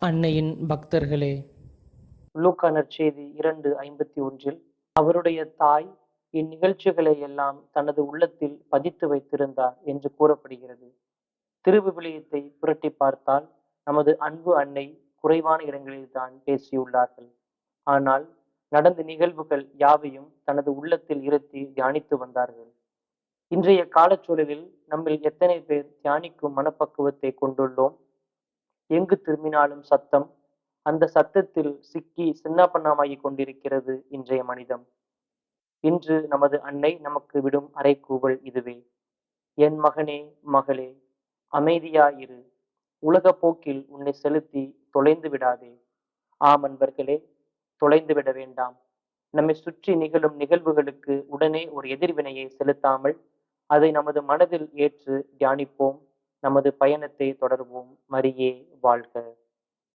அன்னையின் பக்தர்களே, லூக்கா நற்செய்தி 2:51 அவருடைய தாய் இந்நிகழ்ச்சிகளை எல்லாம் தனது உள்ளத்தில் பதித்து வைத்திருந்தார் என்று கூறப்படுகிறது. திருவிவிலியத்தை புரட்டி பார்த்தால் நமது அன்பு அன்னை குறைவான இடங்களில்தான் பேசியுள்ளார்கள். ஆனால் நடந்த நிகழ்வுகள் யாவையும் தனது உள்ளத்தில் இருத்தி தியானித்து வந்தார்கள். இன்றைய காலச்சூழலில் நம்மில் எத்தனை பேர் தியானிக்கும் மனப்பக்குவத்தை கொண்டுள்ளோம்? எங்கு திரும்பினாலும் சத்தம், அந்த சத்தத்தில் சிக்கி சின்னாபன்னமாகிக் கொண்டிருக்கிறது இன்றைய மனிதம். இன்று நமது அன்னை நமக்கு விடும் அறைகூவல் இதுவே: என் மகனே, மகளே, அமைதியாயிரு, உலக போக்கில் உன்னை செலுத்தி தொலைந்து விடாதே. ஆம் அன்பர்களே, தொலைந்து விட வேண்டாம். நம்மை சுற்றி நிகழும் நிகழ்வுகளுக்கு உடனே ஒரு எதிர்வினையை செலுத்தாமல் அதை நமது மனதில் ஏற்று தியானிப்போம். நமது பயணத்தை தொடர்வோம். மரியே வாழ்க.